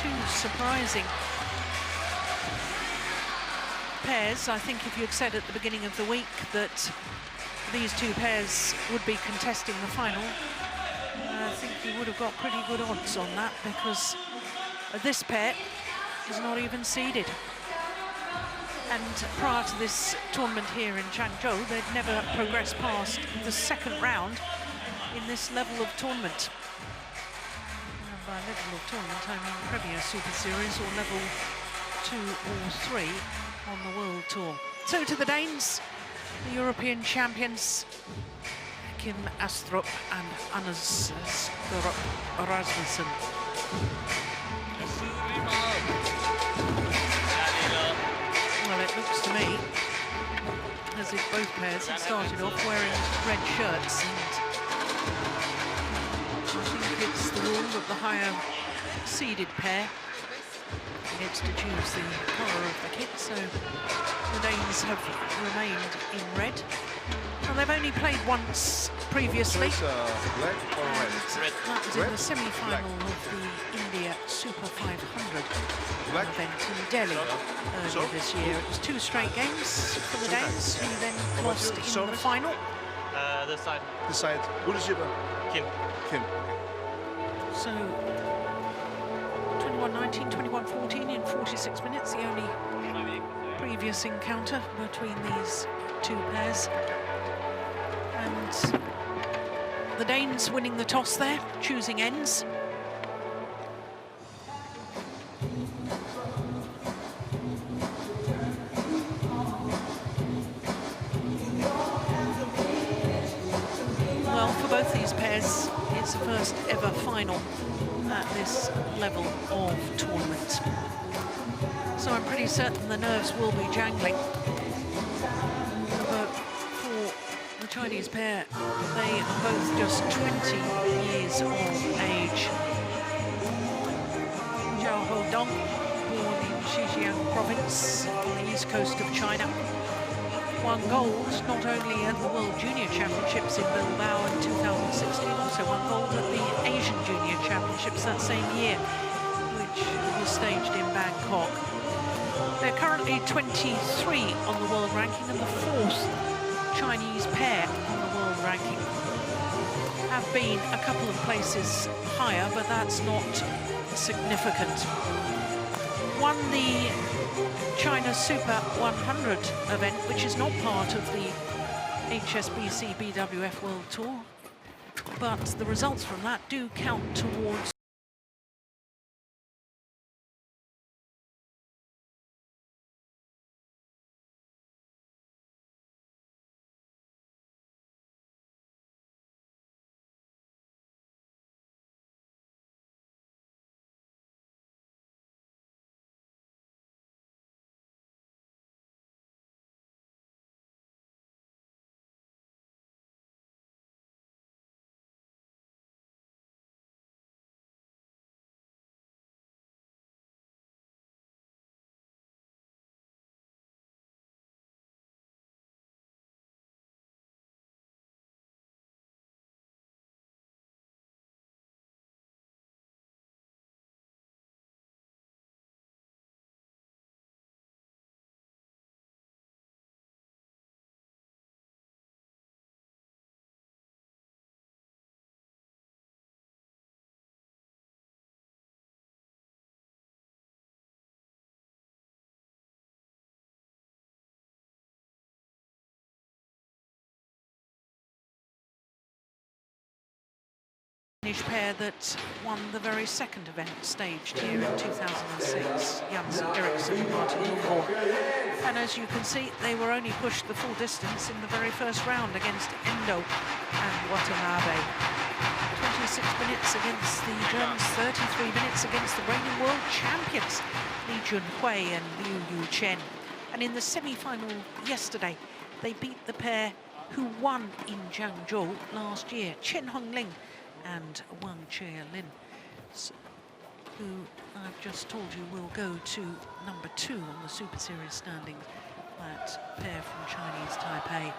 two surprising pairs. I think if you'd said at the beginning of the week that these two pairs would be contesting the final, I think you would have got pretty good odds on that, because this pair is not even seeded. And prior to this tournament here in ZHOU, they'd never progressed past the second round in this level of tournament. And by level of tournament, I mean Premier Super Series or level 2 or 3 on the World Tour. So to the Danes, the European champions, Kim ASTRUP and Skaarup RASMUSSEN. Well, it looks to me as if both pairs have started off wearing red shirts, and I think it's the rule that the higher seeded pair gets to choose the colour of the kit, so the Danes have remained in red. And they've only played once previously. Black or red? That was in the semi-final of the India Super 500 event in Delhi earlier this year. It was 2 straight games for the Danes, who then lost in the final. This side. This side. Who is shipper? Kim. Kim. So 21-19, 21-14 in 46 minutes, the only previous encounter between these two pairs. And the Danes winning the toss there, choosing ends. Well, for both these pairs, it's the first ever final at this level of tournament. So I'm pretty certain the nerves will be jangling. But for the Chinese pair, they are both just 20 years of age. ZHOU, born in Zhejiang province on the east coast of China, won gold not only at the World Junior Championships in Bilbao in 2016, also won gold at the Asian Junior Championships that same year, which was staged in Bangkok. They're currently 23 on the world ranking and the 4th Chinese pair on the world ranking. Have been a couple of places higher, but that's not significant. Won the China Super 100 event, which is not part of the HSBC BWF World Tour, but the results from that do count towards pair that won the very second event staged here in 2006, Jens Eriksson and Martin Lundgaard. And as you can see, they were only pushed the full distance in the very first round against Endo and Watanabe. 26 minutes against the Germans, 33 minutes against the reigning world champions, Li Junhui and Liu Chen. And in the semi-final yesterday, they beat the pair who won in ZhangZhou last year, Chen Hongling and Wang Chia-lin, who I've just told you will go to number 2 on the Super Series standings, that pair from Chinese Taipei.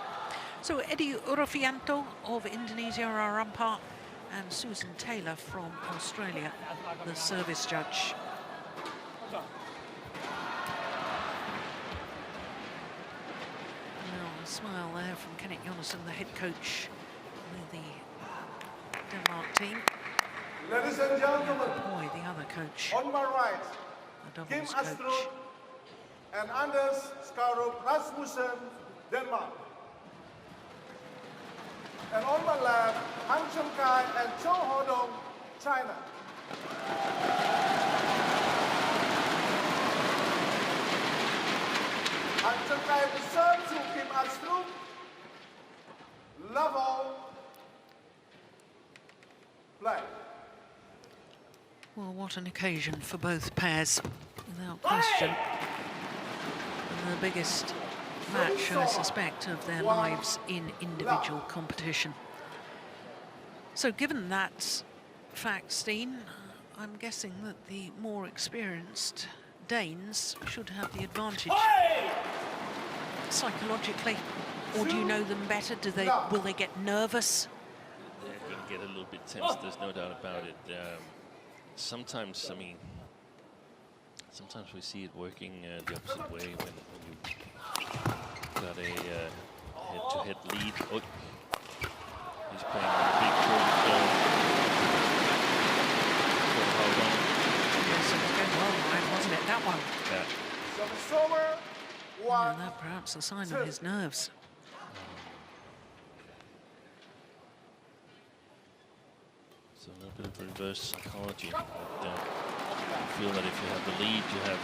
So Eddie Urafianto of Indonesia, our umpire, and Susan Taylor from Australia, the service judge. Well, a smile there from Kenneth Jonassen, the head coach with the Denmark team. Ladies and gentlemen, Boy, the other coach, on my right, the Kim doubles coach. ASTRUP and Skaarup, Rasmussen, Denmark. And on my left, Cheng and ZHOU, China. Cheng reserves to Kim ASTRUP. Level. Play. Well, what an occasion for both pairs, without question. And the biggest match, I suspect, of their lives in individual competition. So given that fact, Steen, I'm guessing that the more experienced Danes should have the advantage psychologically, or do you know them better? Will they get nervous? They're going to get a little bit tense, there's no doubt about it. Sometimes, I mean, sometimes we see it working the opposite way when you got a head-to-head lead. Oh, he's playing a big court. Hold on. Yes, it was going well, right, wasn't it? That one. Yeah. Yeah, that perhaps a sign of his nerves. So a little bit of reverse psychology. But, you feel that if you have the lead, you have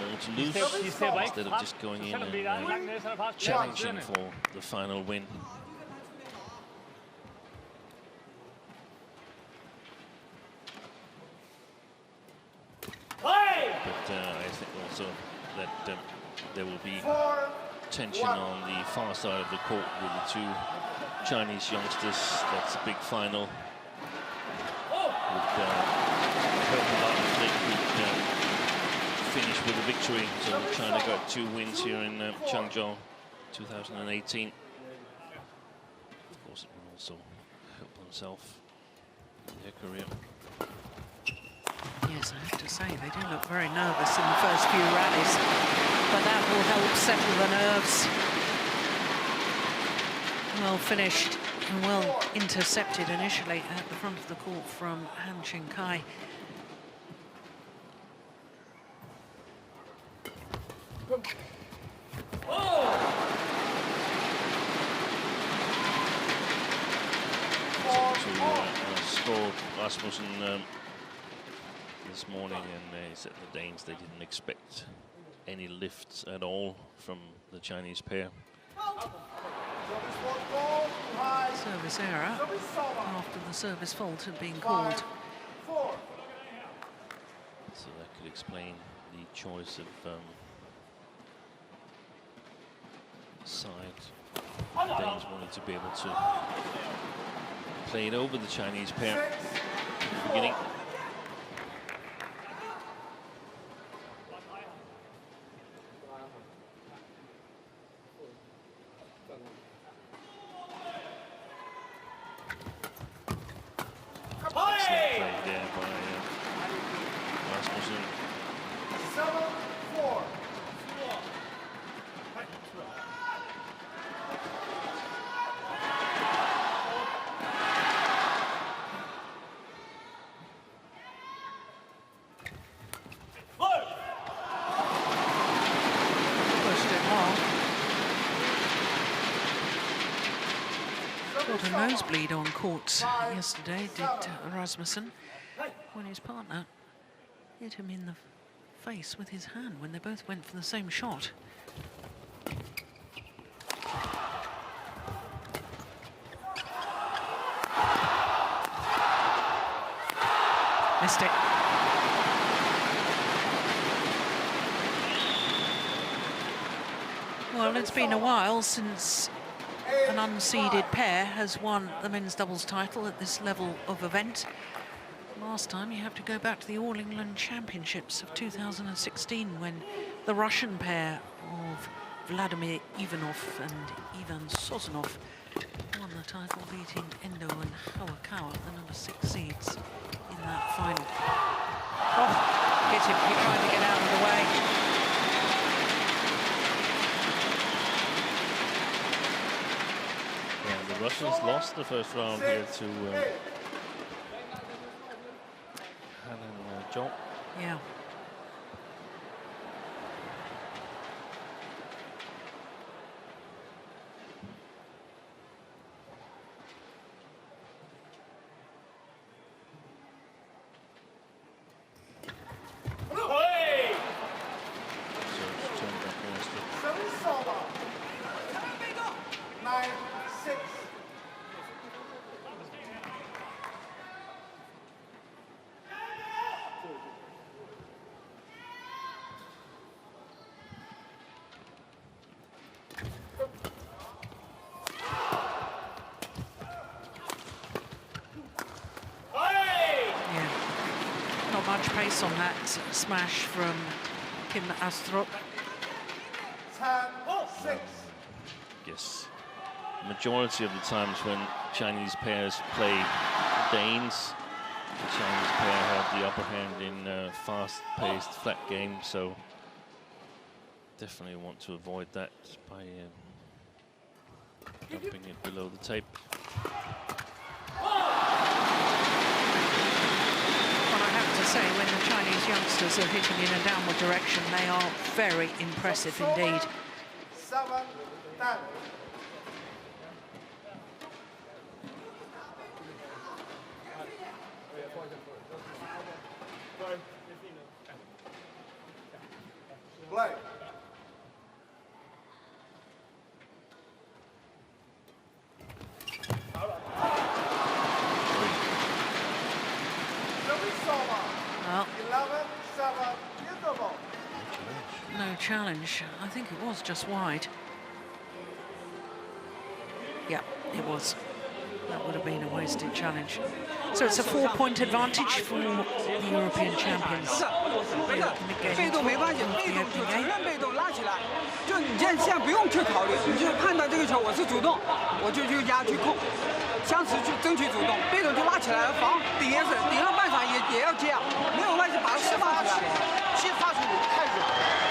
more to lose instead of just going in and challenging for the final win. But I think also that there will be tension on the far side of the court with the two Chinese youngsters. That's a big final. Would hope a lot if they could finish with a victory. So China got 2 wins here in Changzhou 2018. Of course, it will also help themselves in their career. Yes, I have to say, they do look very nervous in the first few rallies, but that will help settle the nerves. Well finished and well intercepted initially at the front of the court from Han Cheng-kai. Scored RASMUSSEN this morning, and he said the Danes, they didn't expect any lifts at all from the Chinese pair. Service error after the service fault had been called. So that could explain the choice of side. The Danes wanted to be able to play it over the Chinese pair in the beginning. Got a nosebleed on court yesterday, did Rasmussen, when his partner hit him in the face with his hand when they both went for the same shot. Missed it. Well, it's been a while since an unseeded pair has won the men's doubles title at this level of event. Last time you have to go back to the All England Championships of 2016 when the Russian pair of Vladimir Ivanov and Ivan Sozonov won the title, beating Endo and Hawakawa, the number 6 seeds, in that final. Oh, hit him. He tried to get out of the way. Yeah, the Russians lost the first round here to Han and Zhou. Yeah. Much pace on that smash from Kim ASTRUP. 10-6. Yes, majority of the times when Chinese pairs play Danes, the Chinese pair have the upper hand in fast-paced flat game, so definitely want to avoid that by dumping it below the tape. Say when the Chinese youngsters are hitting in a downward direction, they are very impressive indeed. 7-10. Play. Well, 11-7. No challenge. I think it was just wide. Yeah, it was. That would have been a wasted challenge. So it's a 4-point advantage for the European champions. 被动没关系，被动就承认被动拉起来，就你现在不用去考虑，你就判断这个球我是主动，我就去压去控，相持去争取主动，被动就拉起来了，防顶也是顶了半场也要接，没有关系，把它释放出来。先发出你太软，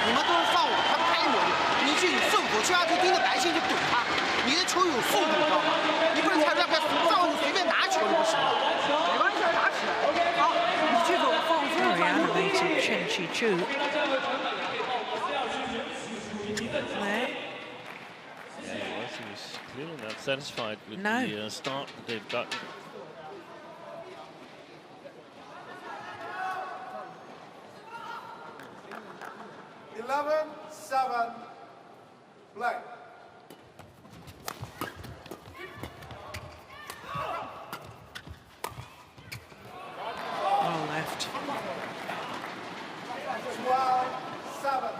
你们都是放我，他拍我，你就有顺口，就要去盯着白线去怼他，你的球有速度，知道吗？你不能才让他放你随便拿球就不行了。没关系，打起来。好，你去走，放出。 Very animated Cheng ZHOU. There. Yeah, he was clearly not satisfied with No. the start that they've got. Play. Well left. 12-7.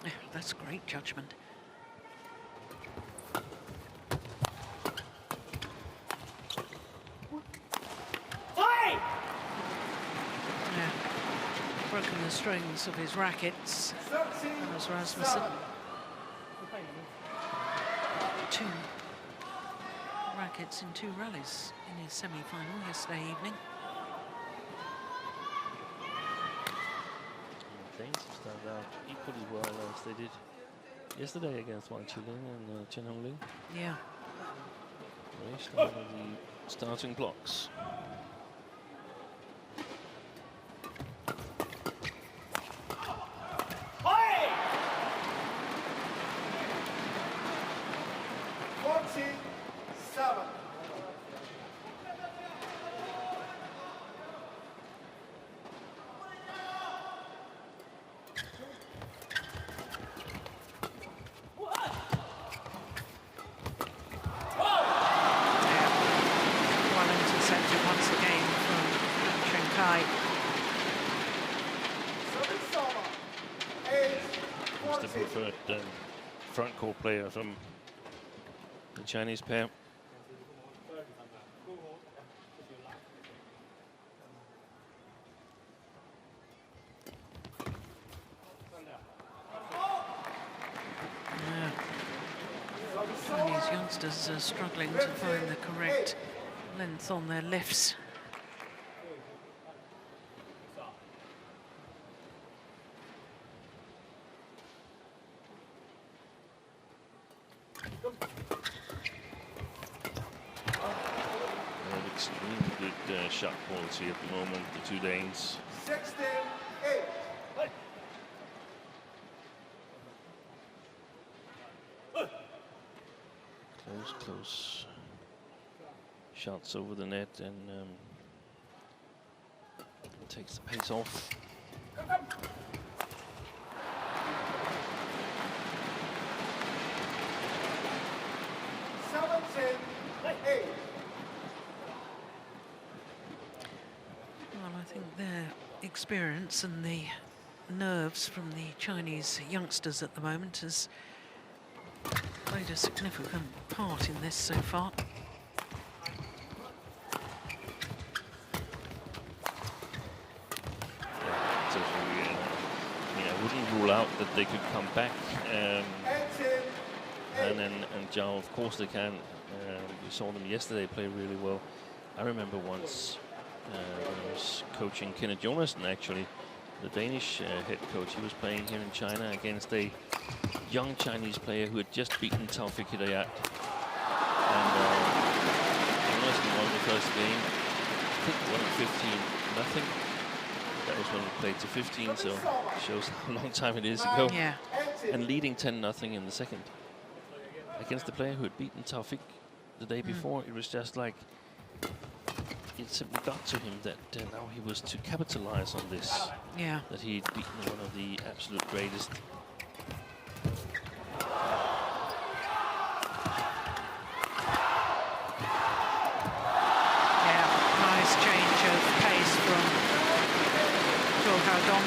Yeah, that's great judgment. Yeah, broken the strings of his rackets. That was RASMUSSEN. 2 rackets in 2 rallies in his semi-final yesterday evening. Danes have started out equally well as they did yesterday against Wang Qilin and Chen Hongling. Yeah. They started the starting blocks. Who's the preferred front court player from the Chinese pair? Chinese youngsters are struggling to find the correct length on their lifts. Extremely good shot quality at the moment, the two Danes. 16-8. Close shots over the net, and takes the pace off. Well, I think their experience and the nerves from the Chinese youngsters at the moment has played a significant part in this so far. I wouldn't rule out that they could come back. And ZHOU, of course they can. We saw them yesterday play really well. I remember once when I was coaching Kenneth Jonassen, actually, the Danish head coach. He was playing here in China against a young Chinese player who had just beaten Taufik Hidayat. And Jonassen won the first game. I think he won 15-0. That was when we played to 15, so it shows how long time it is ago. Yeah. And leading 10-0 in the second against the player who had beaten Taufik the day before. It was just like, it simply got to him that now he was to capitalize on this. Yeah. That he'd beaten one of the absolute greatest. Yeah, nice change of pace from ZHOU.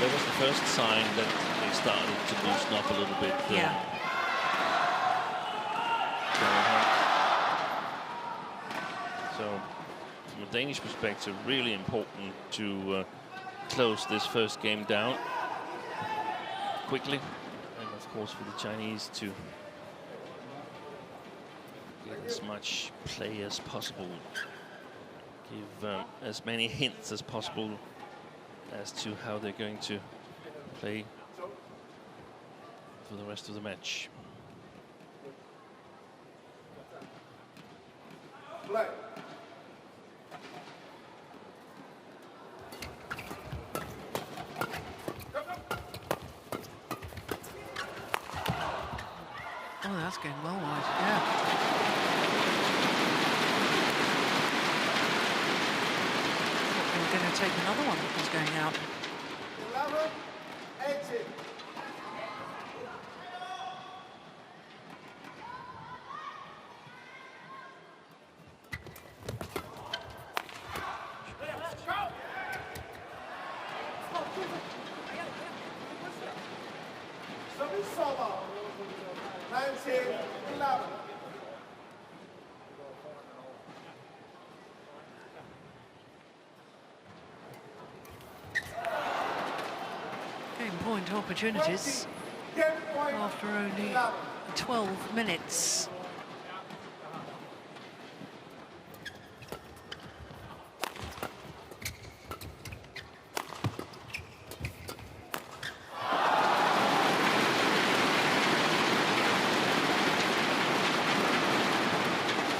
That was the first sign that they started to loosen up a little bit. Yeah. So, from a Danish perspective, really important to close this first game down quickly, and of course for the Chinese to get as much play as possible, give as many hints as possible as to how they're going to play for the rest of the match. Play. Oh, that's going well wide. Yeah. We're going to take another one that was going out. 11-18. Service over. 19-11. Game point opportunities Game point. after only 12 minutes.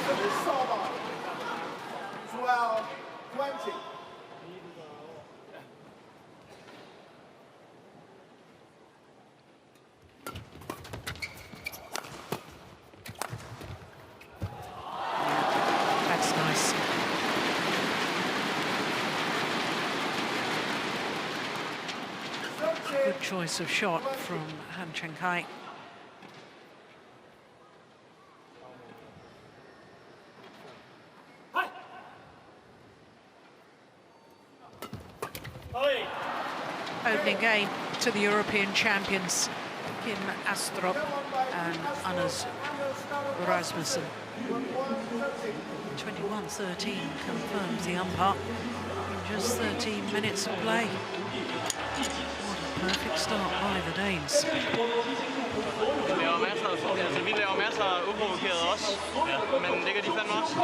Service over. 12-20. That's nice. Good choice of shot from Han Cheng Kai. Opening game to the European champions, Kim ASTRUP and Anders RASMUSSEN. 21-13 confirms the umpire in just 13 minutes of play. What a perfect start by the Danes. Vi laver masser af uprovokeret også, men det kan de fandme også.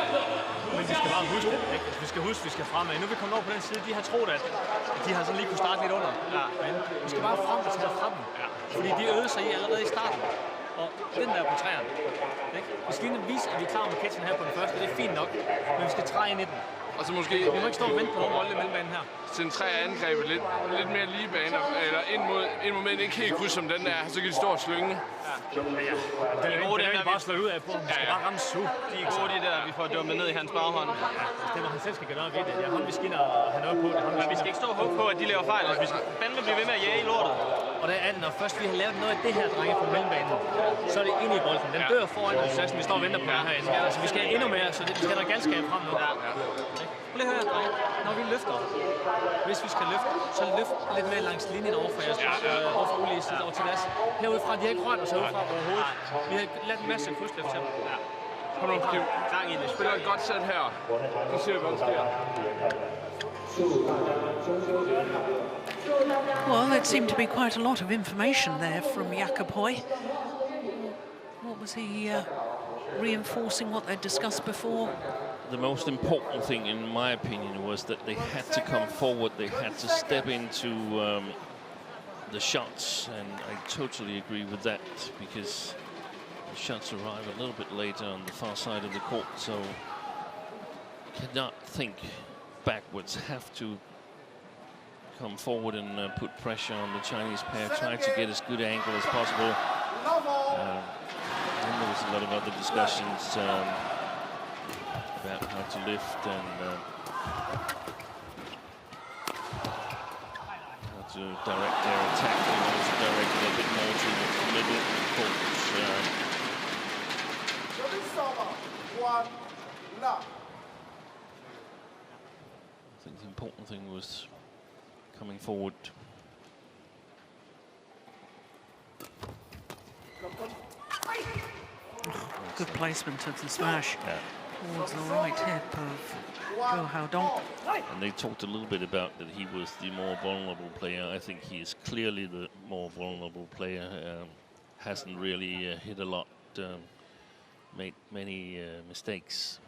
Men vi skal bare huske det, ikke? Vi skal huske, vi skal fremad. Nu er vi kommet over på den side, de har troet, at de har sådan lige kunne starte lidt under. Ja. Men vi skal bare frem og tage fra dem. Ja. Fordi de øvede sig i allerede i starten. Og den der på træerne. Vi skal lige vise, at vi er klar med catchen her på den første. Det er fint nok, men vi skal træde ind i den. Og så måske... Vi må ikke stå og vente på nogen rolle i mellembanen her. Centrere angrebet lidt mere lige baner, eller ind mod mænd, ikke helt kryds som den der, så kan de stå og slynge. Ja. Det er gode, det bare slå ud af på. Vi skal bare ramme ZHOU. De er gode, de der, vi får dummet ned i hans baghånd. Det må han selv skal gøre noget ved det. Det er ham, vi skinner og have noget på det. Men vi skal ikke stå og håbe på, at de laver fejl. Vi skal fandme blive ved med at jage i lortet. Og der er det, når først vi har lavet noget af det her, drenge, på mellembanen, så er det inde i bolden. Den dør foran processen, vi står og venter på den herinde. Altså, vi skal have endnu mere, så vi skal have noget galskab frem nu. Prøv lige at høre, drenge. Når vi løfter, hvis vi skal løfte, så løft lidt mere langs linjen overfor jeres, overfor ulige side over til deres. Herudfra, de har ikke rørt os herudfra overhovedet. Vi har lavet en masse krydsløft til dem. Kom nu, Kim. Gang i det. Spiller et godt sæt her. Så ser vi, hvad der sker. Well, there seemed to be quite a lot of information there from Jakob Hoy. What was he reinforcing what they'd discussed before? The most important thing, in my opinion, was that they had to come forward. They had to step into the shots, and I totally agree with that, because the shots arrive a little bit later on the far side of the court, so cannot think backwards, have to come forward and put pressure on the Chinese pair, try to get as good an angle as possible. And there was a lot of other discussions about how to lift and how to direct their attack. They wanted to direct it a bit more to the middle court. I think the important thing was coming forward. Good placement of the smash towards the right hip of ZHOU. And they talked a little bit about that he was the more vulnerable player. I think he is clearly the more vulnerable player. Hasn't really hit a lot, made many mistakes.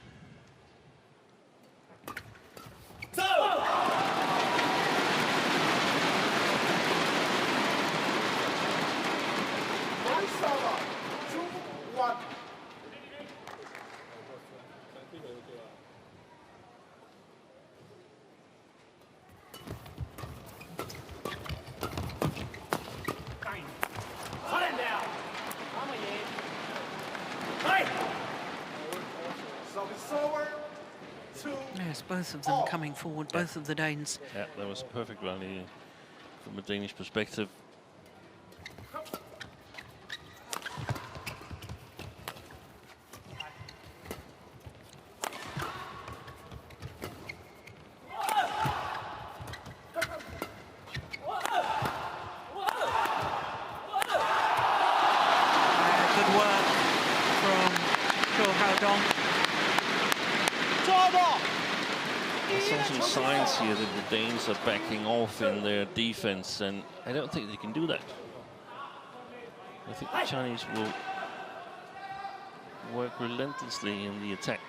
Yes, both of them coming forward, both of the Danes. Yeah, that was a perfect rally from a Danish perspective. Good work from ZHOU. I saw some signs here that the Danes are backing off in their defense, and I don't think they can do that. I think the Chinese will work relentlessly in the attack.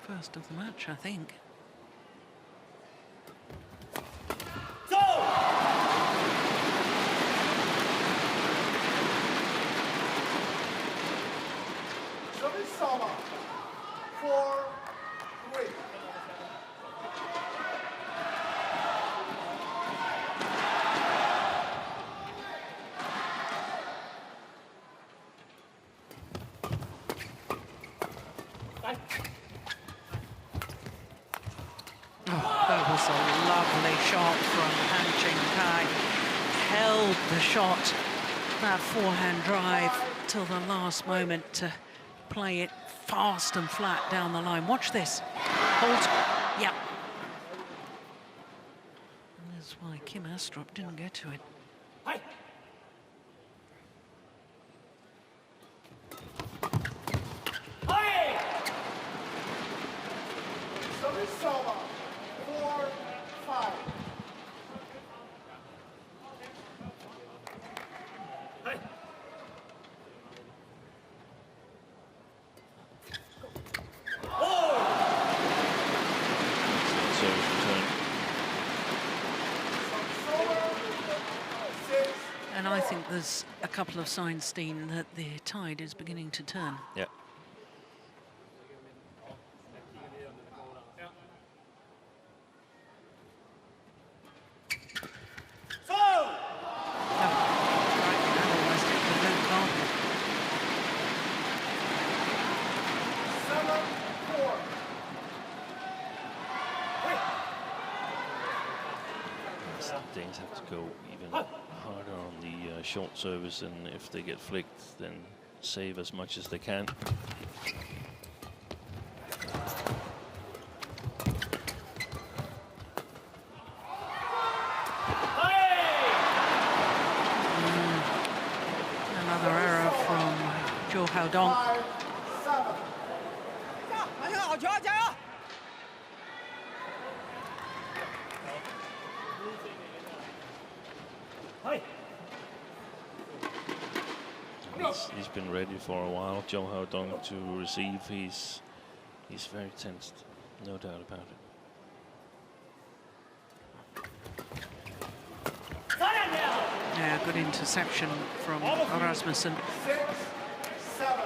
First of the match, I think. That was a lovely shot from Cheng. Held the shot, that forehand drive, till the last moment to play it fast and flat down the line. Watch this. Hold. Yeah. And that's why Kim ASTRUP didn't get to it. there's a couple of signs, Steen, that the tide is beginning to turn. Yeah. Danes have to go even harder on the short service, and if they get flicked, then save as much as they can. Another error from ZHOU. He's been ready for a while, ZHOU to receive. He's very tensed, no doubt about it. Yeah, good interception from RASMUSSEN. 6, 7.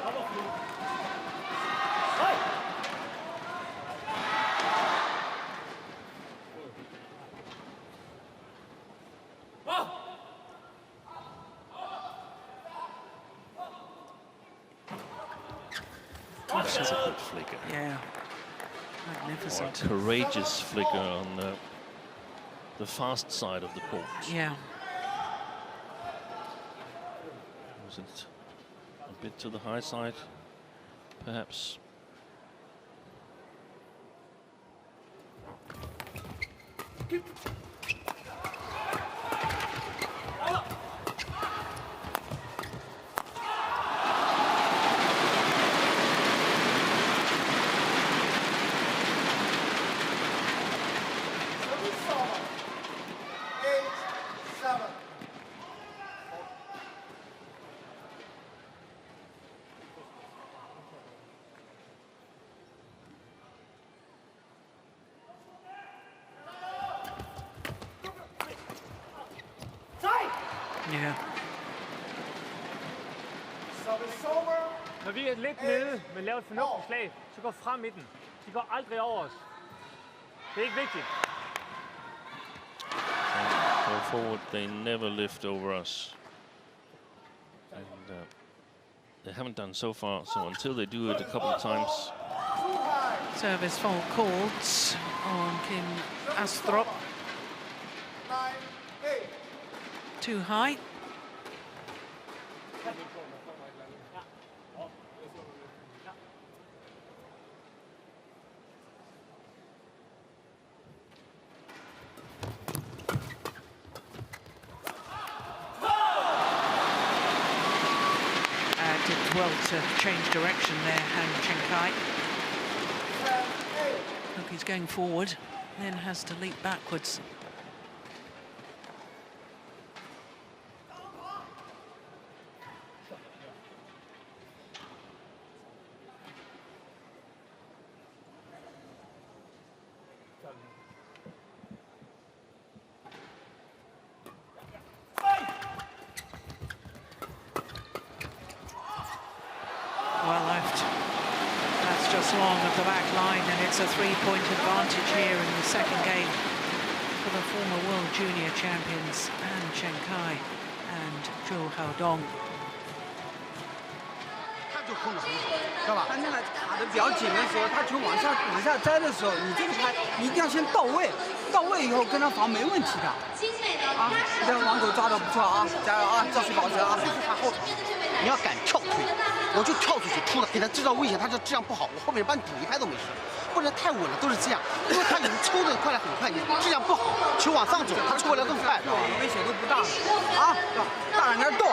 This is a good flicker. Yeah, magnificent. Or a courageous flicker on the fast side of the court. Yeah. Was it a bit to the high side, perhaps? Yeah. Når vi er lidt nede, men laver et fornuftigt slag, så går frem i den. De går aldrig over os. Det er ikke vigtigt. Go forward, they never lift over us. And they haven't done so far, so until they do it a couple of times. Service fault called on Kim ASTRUP. 9, 8. Too high. Did well to change direction there, Cheng. Look, he's going forward, then has to leap backwards. Well left. That's just long of the back line, and it's a 3-point advantage here in the second game for the former World Junior champions Cheng and ZHOU. 他就控制很好，知道吧？他那个卡的比较紧的时候，他球往下摘的时候，你这个拍你一定要先到位，到位以后跟他防没问题的。啊，你这个网口抓的不错啊，加油啊，继续保持啊！他后你要敢跳推，我就跳出去突了，给他制造危险，他就这样不好，我后面帮你补一拍都没事。不能太稳了，都是这样，因为他有人抽的快来很快，你质量不好，球往上走，他抽回来更快，危险度不大啊，大胆点动，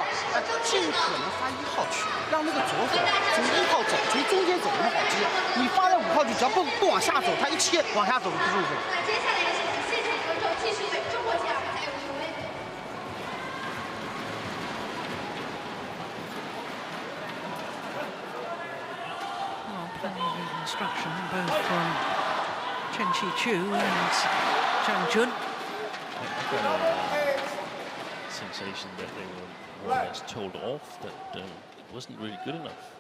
尽可能发1号去，让那个左手从1号走，从中间走我们好接，你发在5号去，只要不往下走，他一切往下走就不舒服了。接下来有请现场观众继续为中国健儿加油助威。Plenty of instruction both from Cheng and Zhang Jun. Sensation that they were more or less told off that it wasn't really good enough.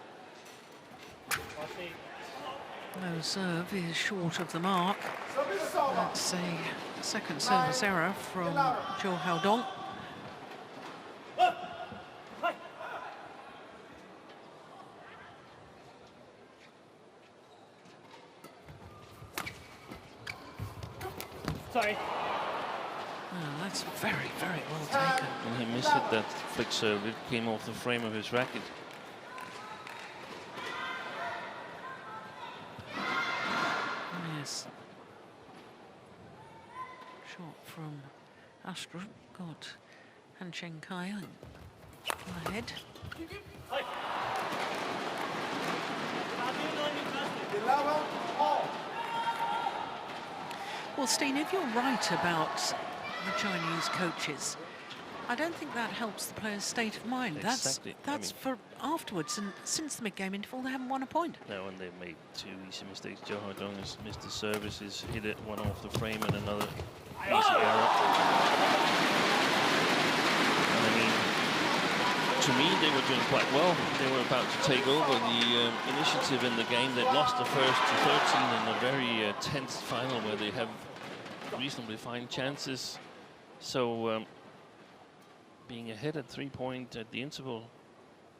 No serve is short of the mark. That's a second service error from ZHOU Dong. Sorry. Oh, that's very, very well taken. And he missed it, that flick serve. It came off the frame of his racket. Yes. Shot from ASTRUP got Cheng ahead. Well, Steen, if you're right about the Chinese coaches, I don't think that helps the players' state of mind. Exactly. That's for afterwards, and since the mid-game interval, they haven't won a point. No, and they've made two easy mistakes. ZHOU Dong has missed the services, hit it one off the frame, and another easy error. And I mean, to me, they were doing quite well. They were about to take over the initiative in the game. They lost the first to 13 in a very tense final where they have reasonably fine chances. So being ahead at 3 point at the interval,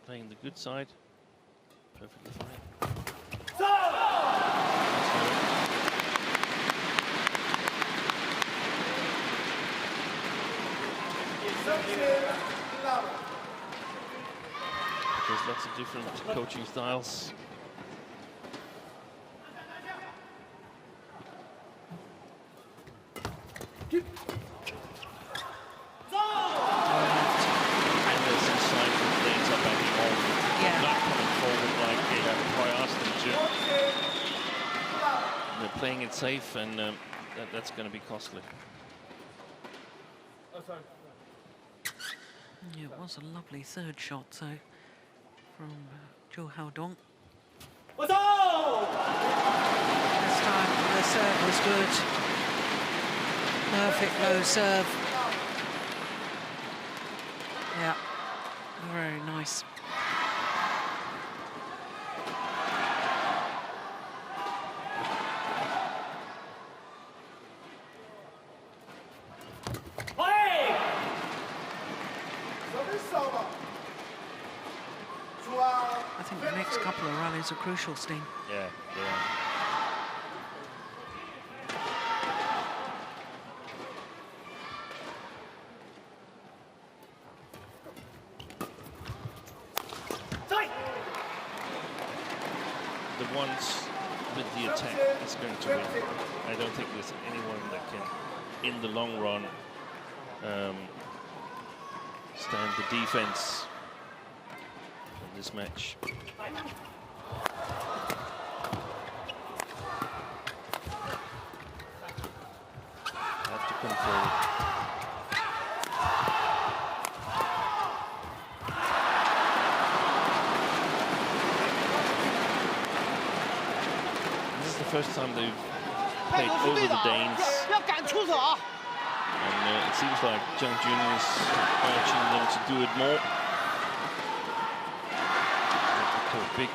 playing the good side, perfectly fine. There's lots of different coaching styles. Playing it safe, and that's going to be costly. Yeah, it was a lovely third shot, though, from ZHOU Dong. This time the serve was good. Perfect low serve. Yeah, very nice. I think the next couple of rallies are crucial, Steen. Yeah, they are. The ones with the attack is going to win. I don't think there's anyone that can, in the long run, stand the defense in this match. Have to come forward. This is the first time they've played over the Danes. And it seems like Cheng is urging them to do it more. Big.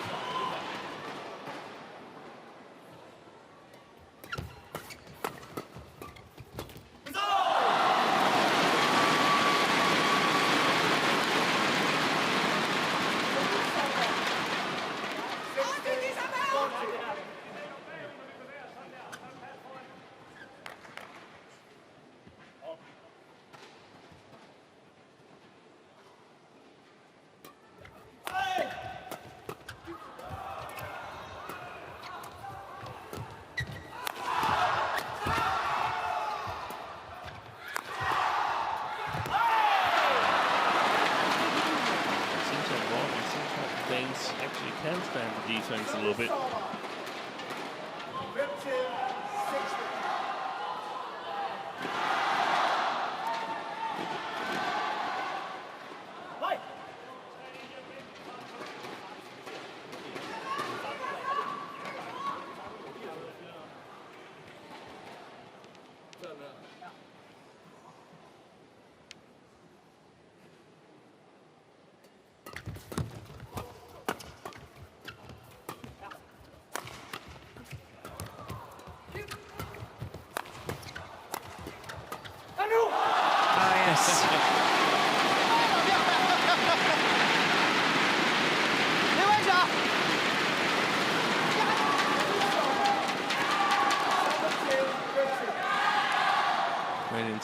Actually can stand the defense a little bit.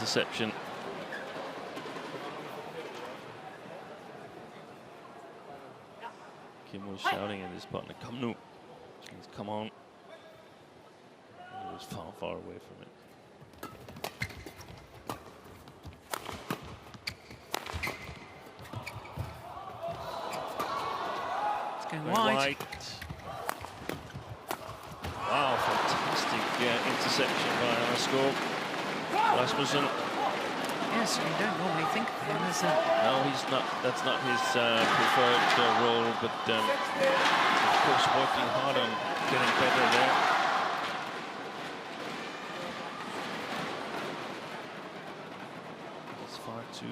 interception. Kim was shouting at his partner, "Come nu!" Means come on. He was far, far away from it. Going wide. Wow, fantastic interception by Skaarup. RASMUSSEN. Yes, you don't normally think of him as a... No, he's not. That's not his preferred role, but of course working hard on getting better there. It's 5-2 in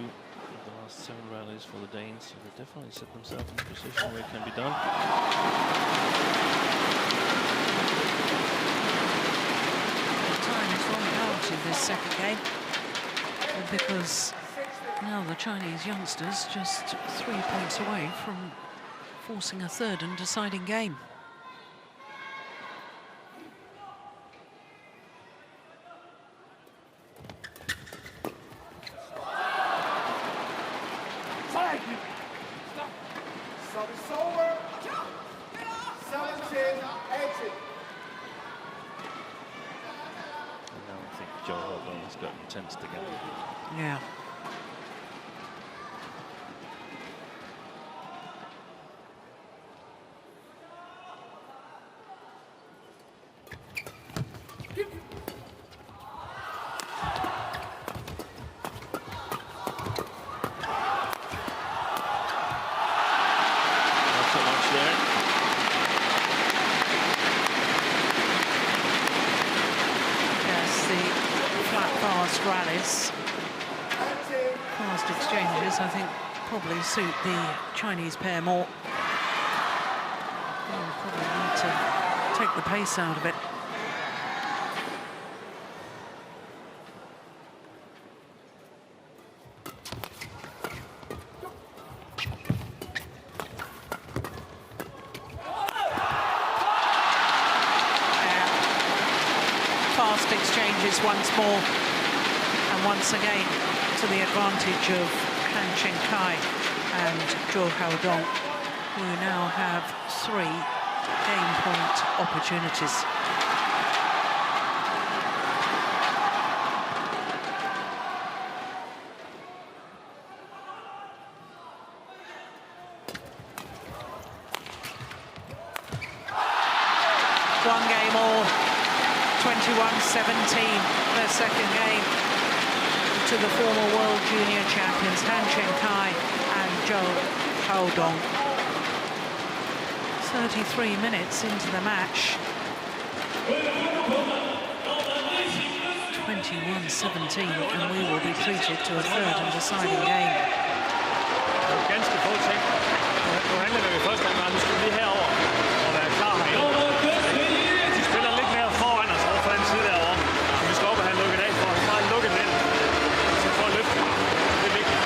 the last 7 rallies for the Danes, so they definitely set themselves in a position where it can be done. Time is running out in this second game, because now the Chinese youngsters just 3 points away from forcing a third and deciding game. Service over. 17-18. Now I think ZHOU has gotten tensed again. Yeah. Rallies, fast exchanges, I think, probably suit the Chinese pair more. They'll probably need to take the pace out of it. Fast exchanges once more. And once again, to the advantage of Cheng and ZHOU, who now have 3 game point opportunities. One game all, 21-17, their second game, to the former world junior champions Han Cheng and ZHOU. 33 minutes into the match. 21-17, and we will be treated to a third and deciding game. Ganske få ting. Nu handler det jo først om, at nu skal vi lige herover og være klar herinde. De spiller lidt mere foran os over for den side derovre. Så vi skal op og have lukket af for. Bare lukket den. Så for at løfte. Det er vigtigt.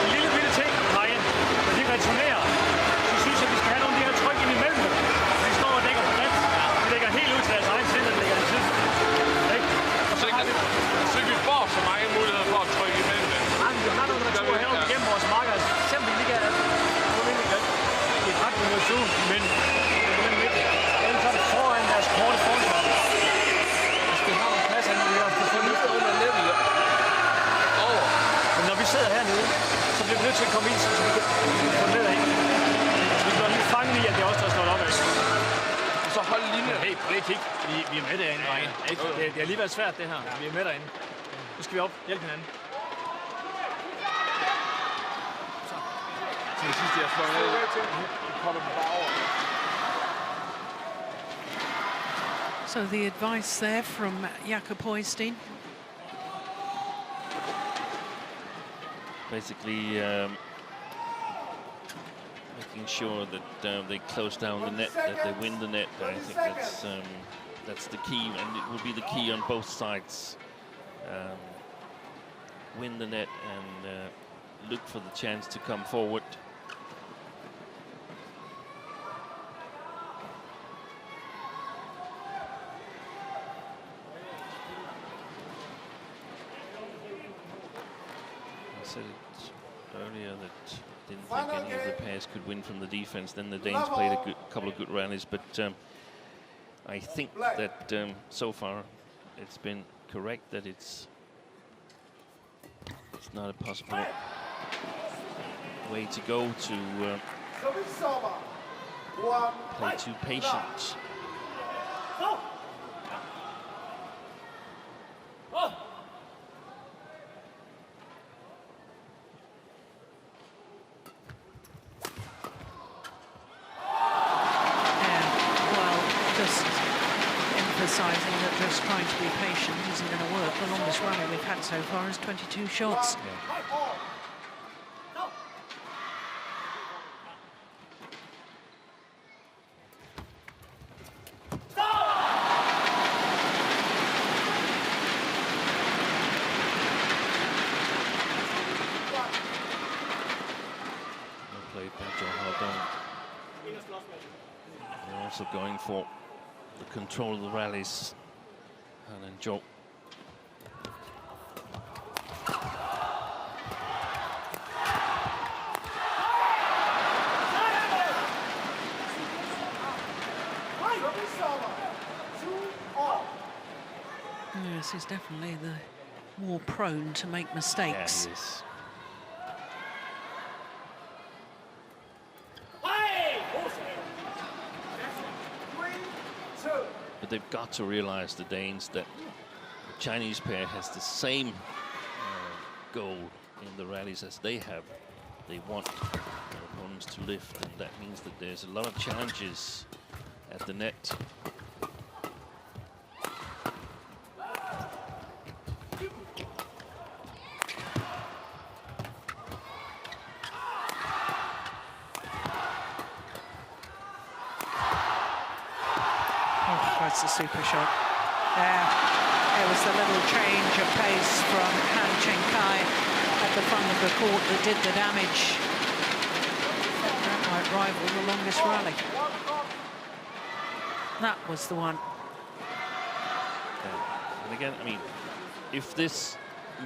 En lille bitte ting, drenge. Når de returnerer, så synes jeg, at vi skal have nogle af de her tryk ind imellem dem. De står og dækker på bredt. De lægger helt ud til deres egen side, og lægger en side. Så vi får så mange muligheder for at trykke imellem dem. Vi har nogle returer herovre igennem vores marker. Simpelthen ikke er i et retning mod syd, men ellers er det foran deres korte forsvar. Hvis vi har nogle pladser, vi har få løftet under level over. Men når vi sidder hernede, så bliver vi nødt til at komme ind, så vi kan få ned af. Så vi bliver lige fanget i, at det er os, der står op af. Og så hold linjen. Hey, prøv lige kig. Vi er med derinde, drenge. Det har lige været svært, det her. Vi er med derinde. Nu skal vi op. Hjælp hinanden. Det sidste, jeg fløj ned. So the advice there from Jakob Højsten. Basically making sure that they close down the net, that they win the net. I think that's the key, and it will be the key on both sides. Win the net and look for the chance to come forward. said it earlier that I didn't think any of the pairs could win from the defense. Then the Danes played a couple of good rallies, but I think that so far it's been correct that it's not a possible way to go to play too patient. Emphasising that just trying to be patient isn't going to work. The longest rally we've had so far is 22 shots. Well played by ZHOU. They're also going for the control of the rallies, and then ZHOU. Yes, he's definitely the more prone to make mistakes. Yeah, he is. But they've got to realize, the Danes, that the Chinese pair has the same goal in the rallies as they have. They want their opponents to lift, and that means that there's a lot of challenges at the net. That's a super shot. There was the little change of pace from Cheng at the front of the court that did the damage. That might rival the longest rally. That was the one. And again, I mean, if this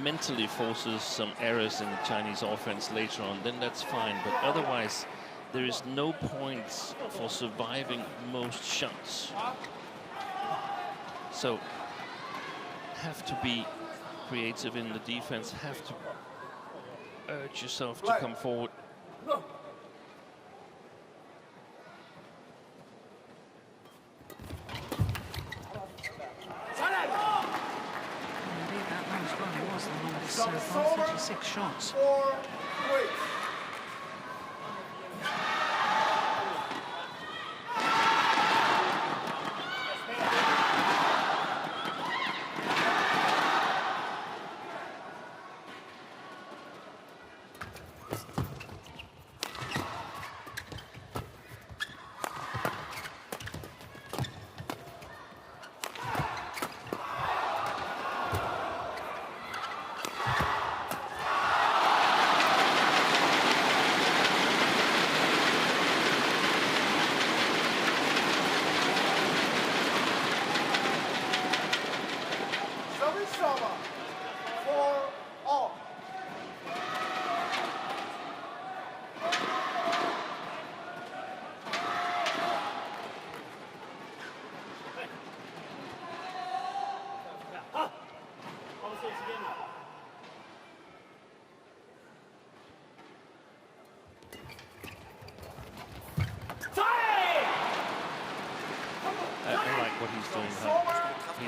mentally forces some errors in the Chinese offense later on, then that's fine. But otherwise, there is no points for surviving most shots. So, have to be creative in the defense, have to urge yourself to come forward. Indeed, that last rally was the longest so far, 36 shots.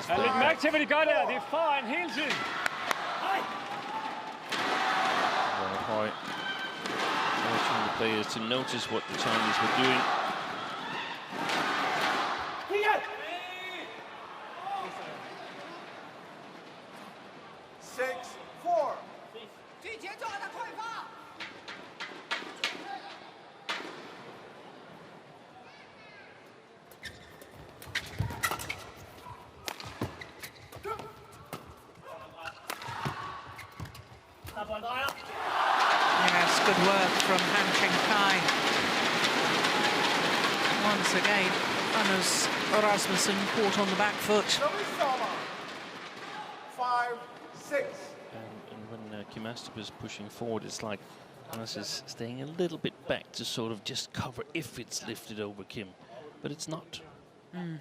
Læg mærke til, hvad de gør der. Det er foran hele tiden. Well, urging the players to notice what the Chinese were doing. Yes, good work from Cheng. Once again, Anders Rasmussen caught on the back foot. 5-6. And when Kim Astrup is pushing forward, it's like Anders is staying a little bit back to sort of just cover if it's lifted over Kim, but it's not. Mm.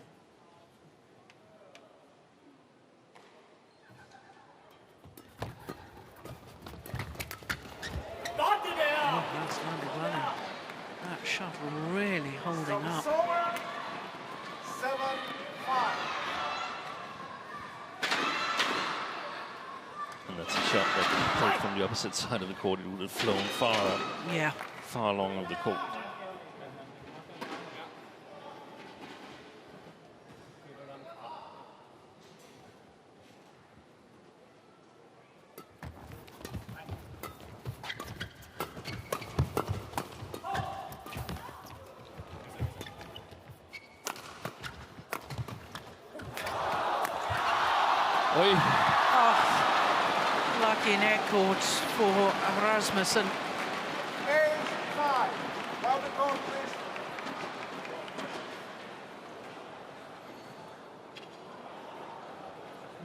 Oh, that's landed well. That shuttle really holding up. 7-5. And that's a shot that played from the opposite side of the court. It would have flown far along of the court. Oh, lucky net courts for RASMUSSEN. 8-5. Hold the court, please.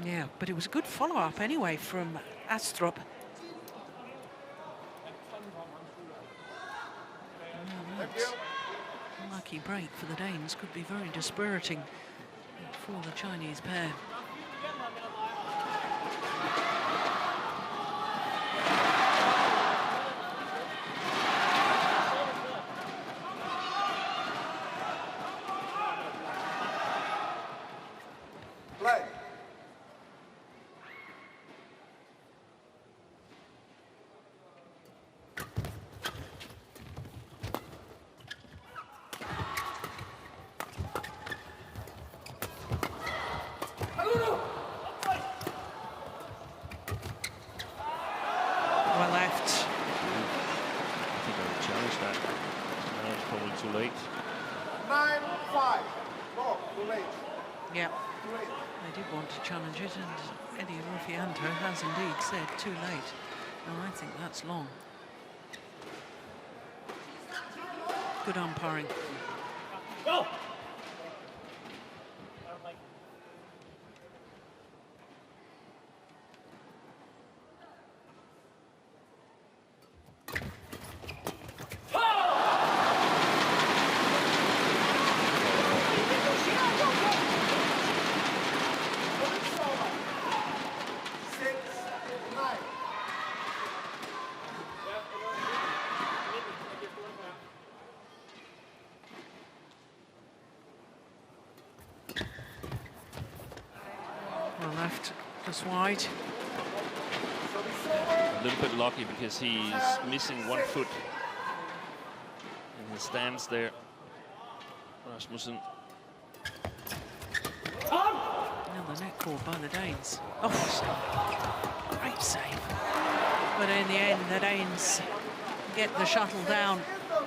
Yeah, but it was a good follow-up anyway from ASTRUP. A lucky break for the Danes could be very dispiriting for the Chinese pair. Play. Well left. I think I would challenge that. No, it's probably too late. 9-5. No, too late. Yeah, Too late. they did want to challenge it, and Eddie Ruffianto has indeed said too late. No, I think that's long. Good umpiring. Go! Well left, just wide. A little bit lucky because he's missing one foot in his stance there. Rasmussen. Another net caught by the Danes. Oh, great save. But in the end, the Danes get the shuttle down,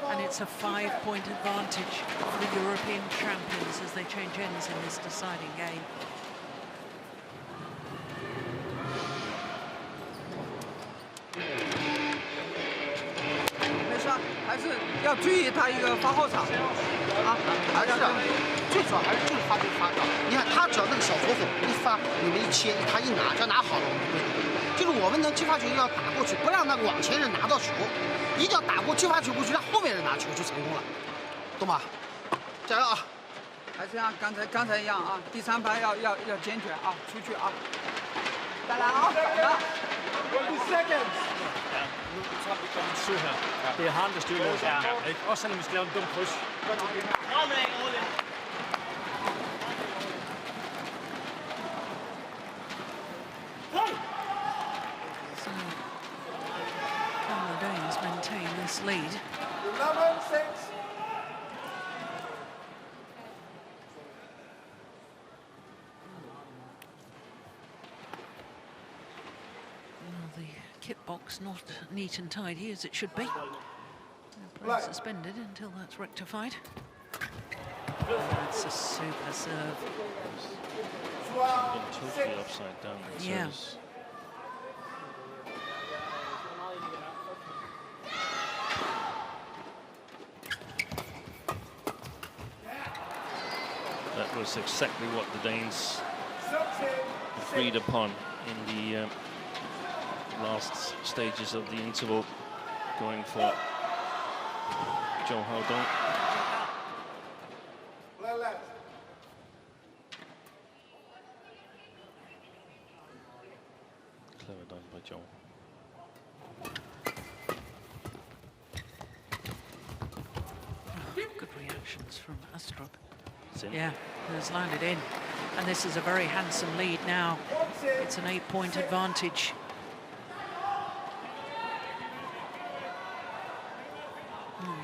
and it's a 5-point advantage for the European champions as they change ends in this deciding game. 还是要注意他一个发号场啊，还是最主要还是就是发这个发招。你看他只要那个小左手一发，你们一切，他一拿，只要拿好了，我们就会。就是我们能击发球要打过去，不让那个往前人拿到球，一定要打过击发球过去，让后面人拿球就成功了，懂吗？加油啊！还是像刚才一样啊，第3排要坚决啊，出去啊，再来啊，走的。 20 seconds. Så har vi kommet sø her. Det er ham, der styrer vores angre, ikke? Også selvom vi skal lave en dum kryds. So, can the Danes maintain this lead? 11-6. The kit box not neat and tidy as it should be. Play suspended until that's rectified. That's a super serve. Been totally upside down. Yeah. Service. That was exactly what the Danes agreed upon in the last stages of the interval, going for ZHOU. Clever done by ZHOU. Good reactions from ASTRUP. Yeah, has landed in. And this is a very handsome lead now. It's an 8-point advantage.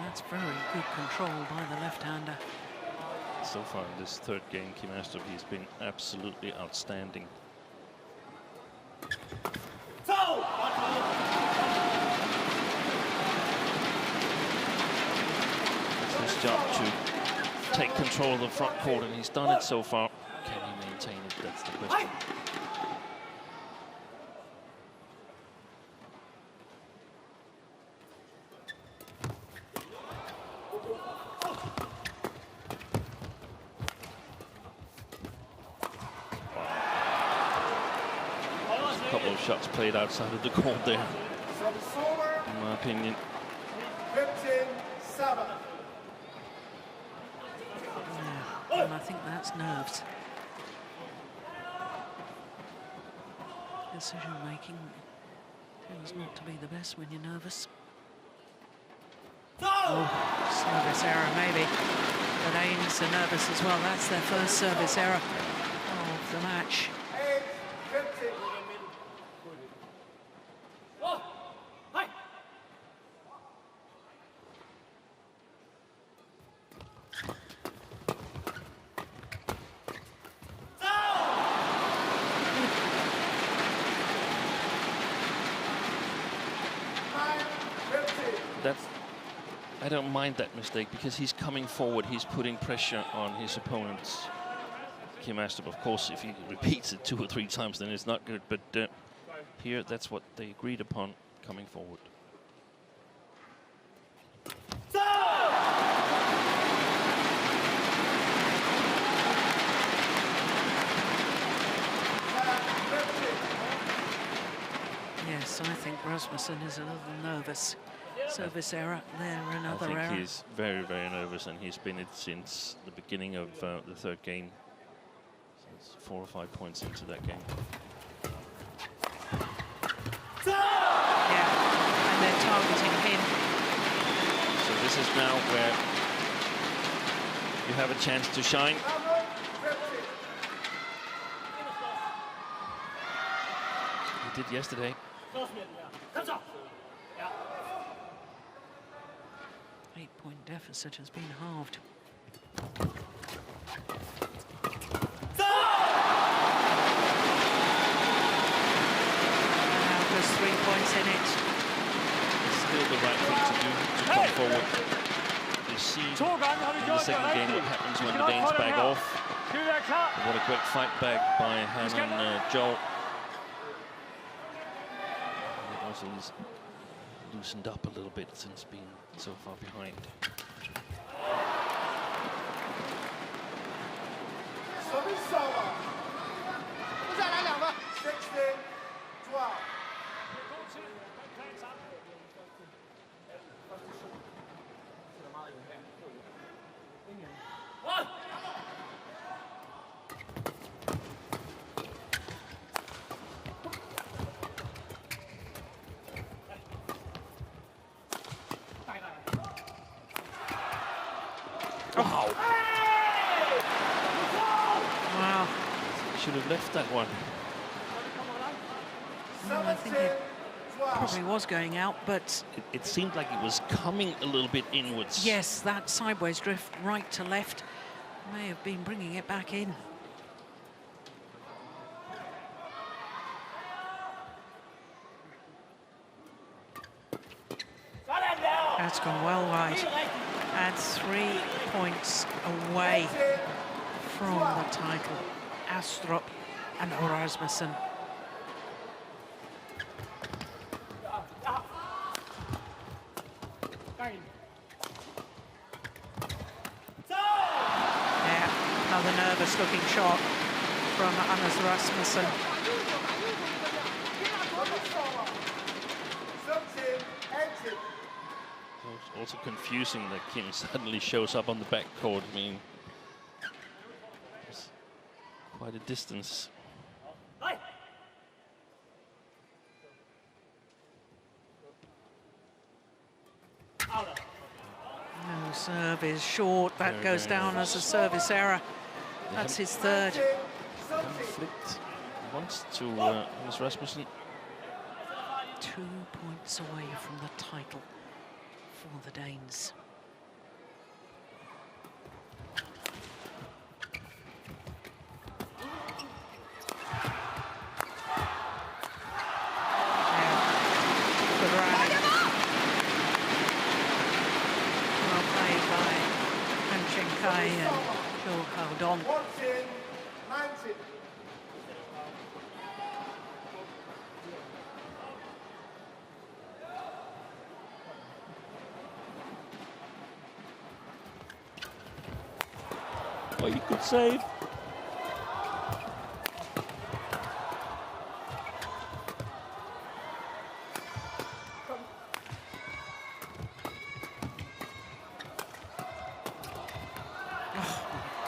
That's very good control by the left-hander. So far in this third game, Kim ASTRUP, he's been absolutely outstanding. It's his job to take control of the front court, and he's done it so far. Can he maintain it? That's the question. A couple of shots played outside of the court there, in my opinion. 15-7. Yeah, and I think that's nerves. Decision making tends not to be the best when you're nervous. Oh, service error maybe. But Ains are nervous as well. That's their first service error of the match. 8-15. I don't mind that mistake because he's coming forward, he's putting pressure on his opponents. Kim ASTRUP, of course, if he repeats it 2 or 3 times, then it's not good. But here, that's what they agreed upon, coming forward. Yes, I think Rasmussen is a little nervous. Service error, there another error. I think he's very, very nervous, and he's been it since the beginning of the third game. Since 4 or 5 points into that game. Yeah, and they're targeting him. So this is now where you have a chance to shine. He did yesterday. 8-point deficit has been halved. Now there's 3 points in it. Still the right thing to do, to come forward. You see in the second game what happens when the Danes back off. What a great fight back by Han and ZHOU. Also he's loosened up a little bit since being so far behind. Service over. 16-12. Wow. Should have left that one. Well, I think it probably was going out, but It seemed like it was coming a little bit inwards. yes, that sideways drift right to left may have been bringing it back in. That's gone well wide. And 3 points away from the title. ASTRUP and Rasmussen. Yeah, another nervous looking shot from Rasmussen. Also confusing that Kim suddenly shows up on the back court. I mean, it's quite a distance. No, serve is short. That goes down as a service error. That's his third. Conflict wants to Miss Rasmussen. 2 points away from the title for the Danes. Well played by Cheng and ZHOU. 90. Oh, you could save.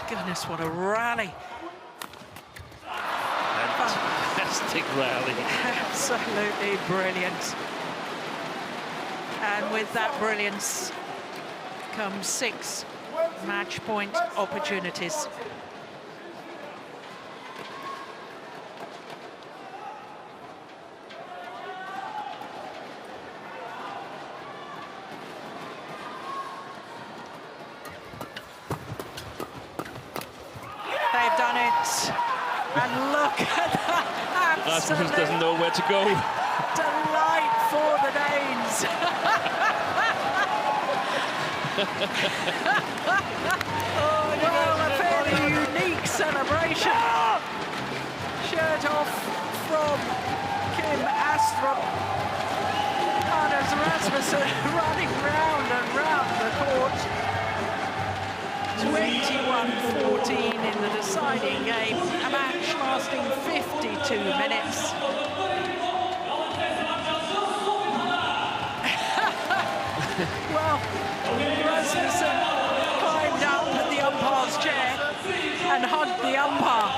Goodness, what a rally. Fantastic rally. Absolutely brilliant. And with that brilliance comes 6 match point opportunities. They've done it. And look at that. Rasmussen doesn't know where to go. Delight for the Danes. Well, a fairly unique celebration. Shirt off from Kim Astrup. Anders Rasmussen running round and round the court. 21-14 in the deciding game. A match lasting 52 minutes. Well, Rasmussen climbed up at the umpire's chair and hugged the umpire.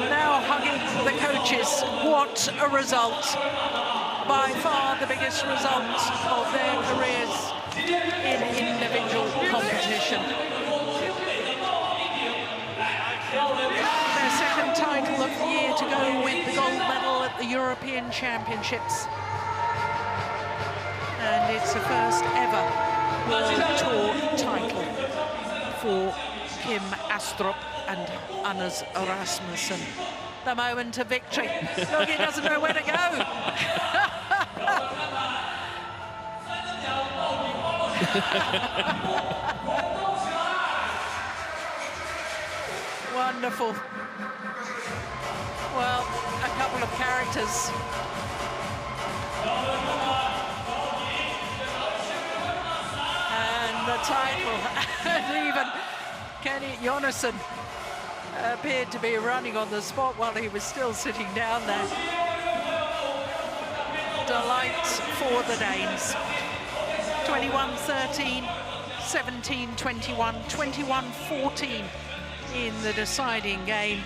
Now hugging the coaches. What a result. By far the biggest result of their careers in individual competition. Their second title of the year to go with the gold medal at the European Championships. And it's the first ever World Tour title for Kim Astrup and Anders Rasmussen. The moment of victory. Look, he doesn't know where to go. Wonderful. Well, a couple of characters. And the title, and even Kenny Jonassen appeared to be running on the spot while he was still sitting down there. Delight for the Danes. 21-13, 17-21, 21-14 in the deciding game.